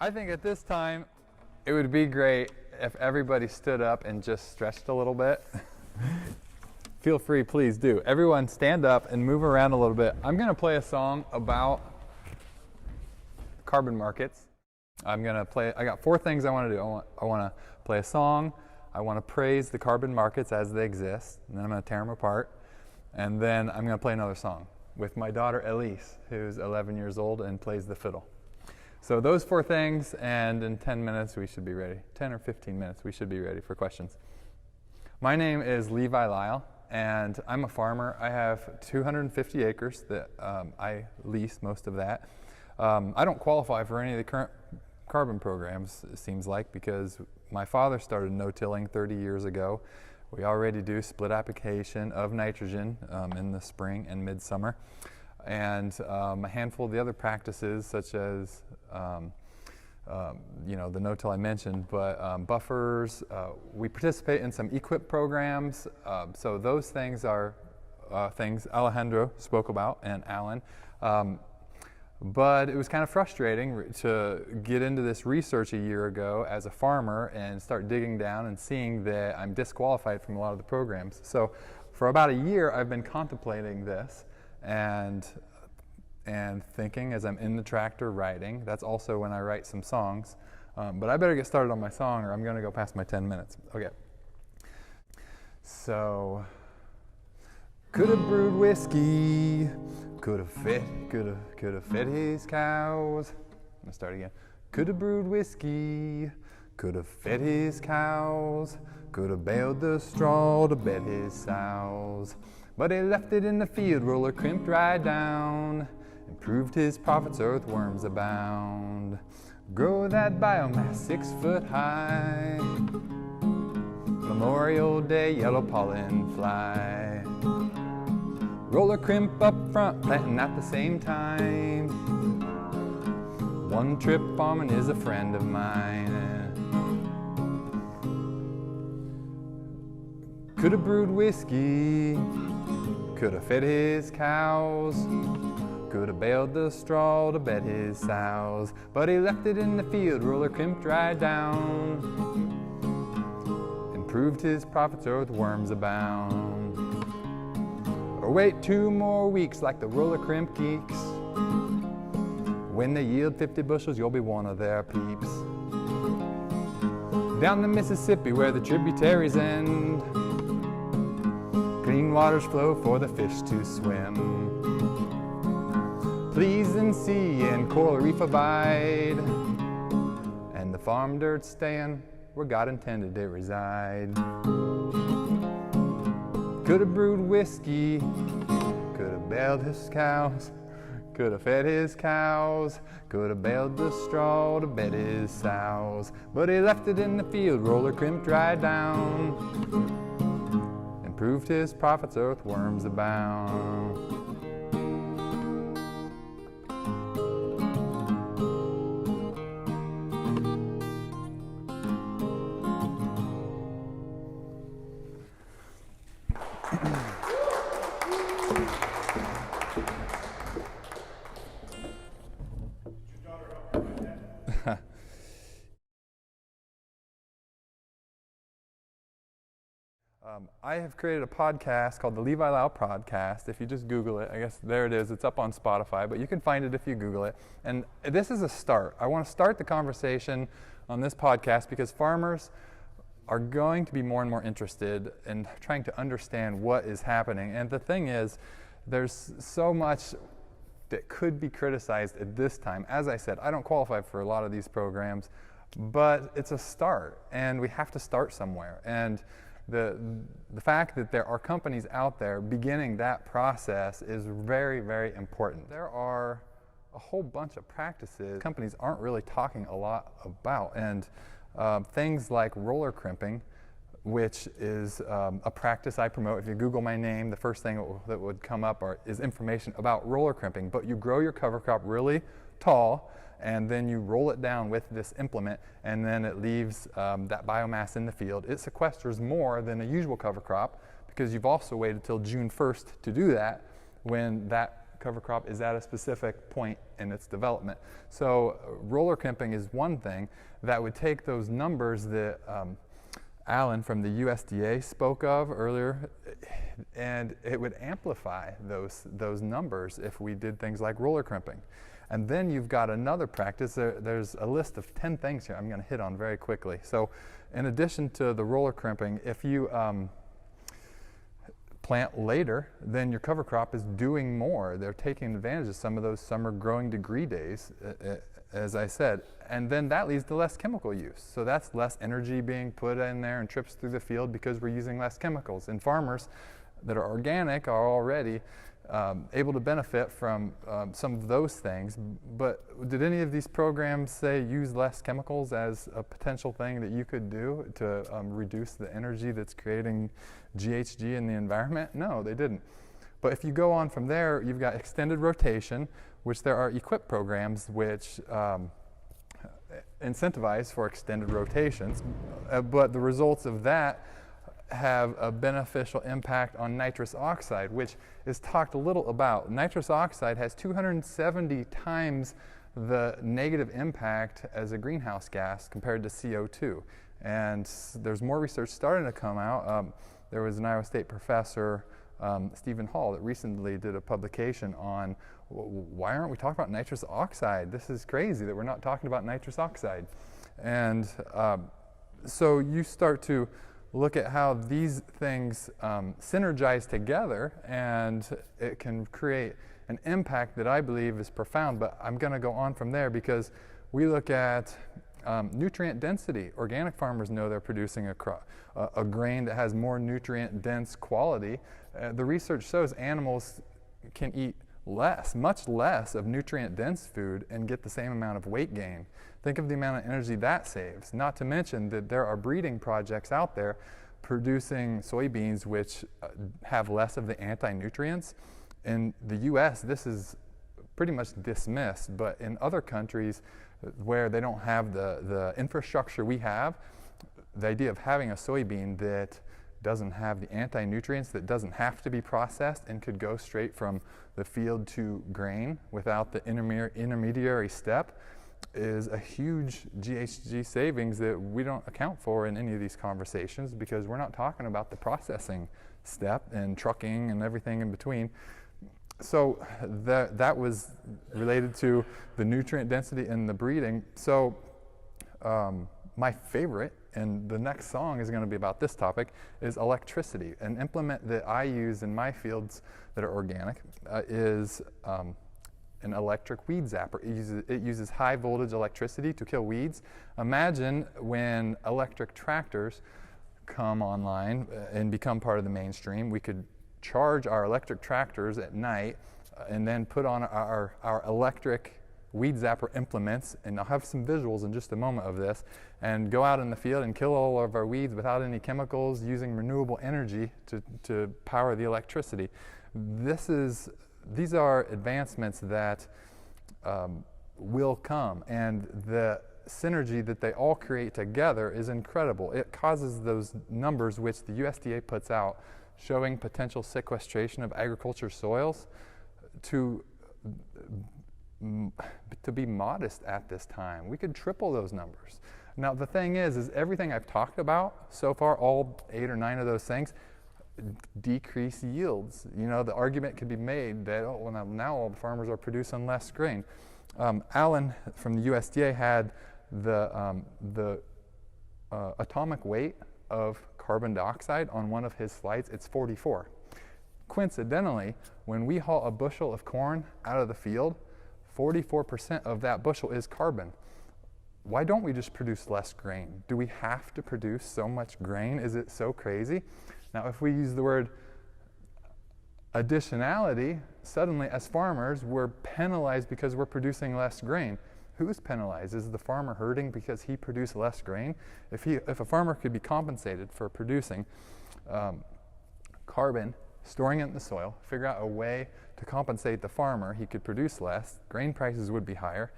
I think at this time, it would be great if everybody stood up and just stretched a little bit. Feel free, please do. Everyone stand up and move around a little bit. I'm going to play a song about carbon markets. I got 4 things I want to do. I want to play a song. I want to praise the carbon markets as they exist. And then I'm going to tear them apart. And then I'm going to play another song with my daughter Elise, who's 11 years old and plays the fiddle. So those 4 things, and in 10 minutes we should be ready. 10 or 15 minutes we should be ready for questions. My name is Levi Lyle, and I'm a farmer. I have 250 acres that I lease most of that. I don't qualify for any of the current carbon programs, it seems like, because my father started no-tilling 30 years ago. We already do split application of nitrogen in the spring and midsummer. And a handful of the other practices, such as the no-till I mentioned, but buffers. We participate in some EQIP programs. So those things are things Alejandro spoke about, and Alan. But it was kind of frustrating to get into this research a year ago as a farmer and start digging down and seeing that I'm disqualified from a lot of the programs. So for about a year, I've been contemplating this and thinking as I'm in the tractor writing. That's also when I write some songs. But I better get started on my song or I'm going to go past my 10 minutes. Okay. So, could have brewed whiskey, could have fed his cows. I'm going to start again. Could have brewed whiskey, could have fed his cows, could have baled the straw to bed his sows. But he left it in the field, roller crimped right down, improved his profits, earthworms abound. Grow that biomass 6 foot high, Memorial Day yellow pollen fly. Roller crimp up front, planting at the same time. One trip farming is a friend of mine. Could have brewed whiskey, could have fed his cows, could have baled the straw to bed his sows. But he left it in the field, roller crimped right down, improved his profits, earthworms abound. Or wait 2 more weeks like the roller crimp geeks. When they yield 50 bushels, you'll be one of their peeps. Down the Mississippi where the tributaries end, clean waters flow for the fish to swim. Pleasing sea and coral reef abide, and the farm dirt staying where God intended it reside. Could have brewed whiskey, could have baled his cows, could have fed his cows, could have baled the straw to bed his sows. But he left it in the field, roller crimped right down, improved his profits, earthworms abound. I have created a podcast called the Levi Lyle Podcast. If you just Google it, I guess there it is. It's up on Spotify, but you can find it if you Google it. And this is a start. I want to start the conversation on this podcast because farmers are going to be more and more interested in trying to understand what is happening. And the thing is, there's so much that could be criticized at this time. As I said, I don't qualify for a lot of these programs, but it's a start, and we have to start somewhere. And the fact that there are companies out there beginning that process is very, very important. There are a whole bunch of practices companies aren't really talking a lot about, and things like roller crimping, which is a practice I promote. If you Google my name, the first thing that would come up is information about roller crimping. But you grow your cover crop really tall, and then you roll it down with this implement, and then it leaves that biomass in the field. It sequesters more than a usual cover crop because you've also waited till June 1st to do that, when that cover crop is at a specific point in its development. So roller crimping is one thing that would take those numbers that Alan from the USDA spoke of earlier, and it would amplify those numbers if we did things like roller crimping. And then you've got another practice. There's a list of 10 things here I'm going to hit on very quickly. So in addition to the roller crimping, if you plant later, then your cover crop is doing more. They're taking advantage of some of those summer growing degree days, as I said. And then that leads to less chemical use. So that's less energy being put in there and trips through the field because we're using less chemicals. And farmers that are organic are already able to benefit from some of those things. But did any of these programs say use less chemicals as a potential thing that you could do to reduce the energy that's creating GHG in the environment? No, they didn't. But if you go on from there, you've got extended rotation, which there are EQIP programs which incentivize for extended rotations. But the results of that have a beneficial impact on nitrous oxide, which is talked a little about. Nitrous oxide has 270 times the negative impact as a greenhouse gas compared to CO2. And there's more research starting to come out. There was an Iowa State professor, Stephen Hall, that recently did a publication on why aren't we talking about nitrous oxide? This is crazy that we're not talking about nitrous oxide. And so you start to look at how these things synergize together, and it can create an impact that I believe is profound. But I'm going to go on from there because we look at nutrient density. Organic farmers know they're producing a grain that has more nutrient dense quality. The research shows animals can eat much less of nutrient dense food and get the same amount of weight gain. Think of the amount of energy that saves. Not to mention that there are breeding projects out there producing soybeans which have less of the anti-nutrients. In the US, this is pretty much dismissed, but in other countries where they don't have the infrastructure we have, the idea of having a soybean that doesn't have the anti-nutrients, that doesn't have to be processed and could go straight from the field to grain without the intermediary step, is a huge GHG savings that we don't account for in any of these conversations because we're not talking about the processing step and trucking and everything in between. So that was related to the nutrient density and the breeding. So my favorite, and the next song is going to be about this topic, is electricity. An implement that I use in my fields that are organic is an electric weed zapper. It uses high voltage electricity to kill weeds. Imagine when electric tractors come online and become part of the mainstream, we could charge our electric tractors at night and then put on our electric weed zapper implements, and I'll have some visuals in just a moment of this, and go out in the field and kill all of our weeds without any chemicals, using renewable energy to power the electricity. These are advancements that will come, and the synergy that they all create together is incredible. It causes those numbers which the USDA puts out showing potential sequestration of agriculture soils to be modest at this time. We could triple those numbers. Now the thing is everything I've talked about so far, all 8 or 9 of those things, decrease yields. You know, the argument could be made that, oh, well, now all the farmers are producing less grain. Alan from the USDA had the atomic weight of carbon dioxide on one of his slides. It's 44. Coincidentally, when we haul a bushel of corn out of the field, 44% of that bushel is carbon. Why don't we just produce less grain? Do we have to produce so much grain? Is it so crazy? Now, if we use the word additionality, suddenly as farmers, we're penalized because we're producing less grain. Who's penalized? Is the farmer hurting because he produced less grain? If a farmer could be compensated for producing carbon, storing it in the soil, figure out a way to compensate the farmer, he could produce less, grain prices would be higher.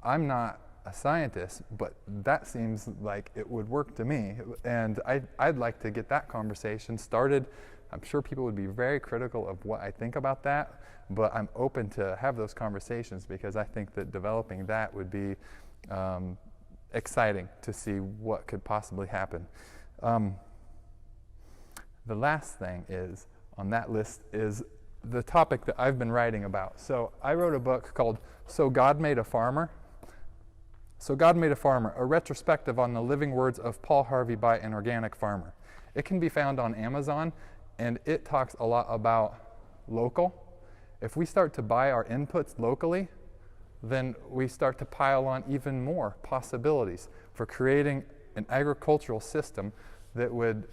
I'm not a scientist, but that seems like it would work to me, and I'd like to get that conversation started I'm sure people would be very critical of what I think about that, but I'm open to have those conversations because I think that developing that would be exciting to see what could possibly happen. The last thing is on that list is the topic that I've been writing about. So I wrote a book called So God Made a Farmer. So God Made a Farmer, a retrospective on the living words of Paul Harvey by an organic farmer. It can be found on Amazon, and it talks a lot about local. If we start to buy our inputs locally, then we start to pile on even more possibilities for creating an agricultural system that would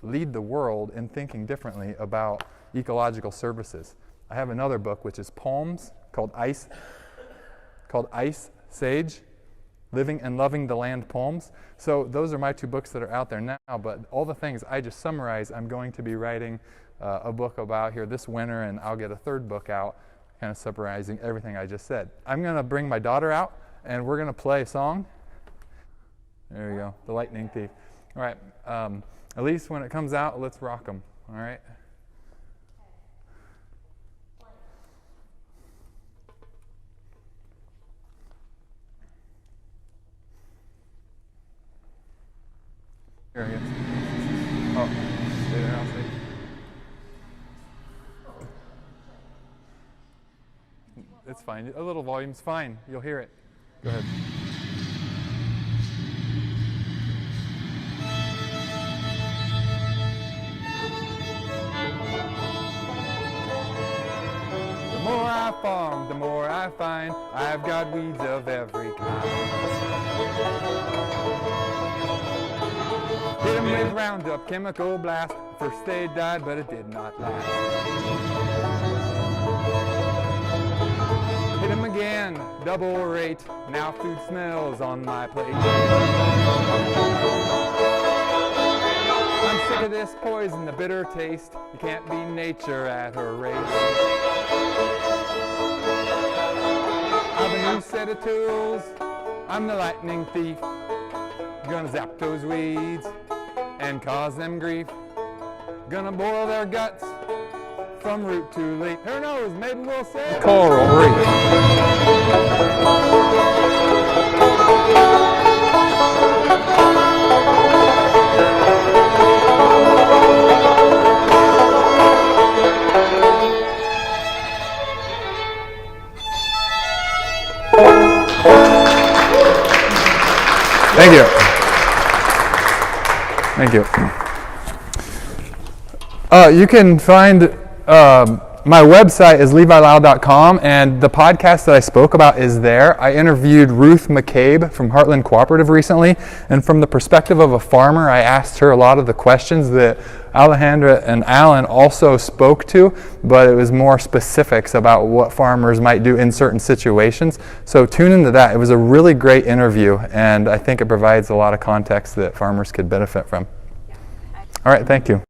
lead the world in thinking differently about ecological services. I have another book which is poems called Ice Sage, Living and Loving the Land Poems. So those are my two books that are out there now, but all the things I just summarized, I'm going to be writing a book about here this winter, and I'll get a third book out kind of summarizing everything I just said. I'm going to bring my daughter out, and we're going to play a song. There you go, The Lightning Thief. All right, at least when it comes out, let's rock them, all right? Here, I guess. Oh, stay there, I'll see. It's fine. A little volume's fine. You'll hear it. Go ahead. The more I farm, the more I find I've got weeds of every kind. Hit them with Roundup, chemical blast. First they died, but it did not last. Hit them again, double rate. Now food smells on my plate. I'm sick of this poison, the bitter taste. You can't be nature at her race. I've a new set of tools. I'm the lightning thief. Gonna zap those weeds and cause them grief. Gonna boil their guts from root to leaf. Who knows, maybe we'll say coral reef. Thank you. Thank you. You can find my website is levilyle.com, and the podcast that I spoke about is there. I interviewed Ruth McCabe from Heartland Cooperative recently, and from the perspective of a farmer, I asked her a lot of the questions that Alejandra and Alan also spoke to, but it was more specifics about what farmers might do in certain situations. So tune into that. It was a really great interview, and I think it provides a lot of context that farmers could benefit from. All right, thank you.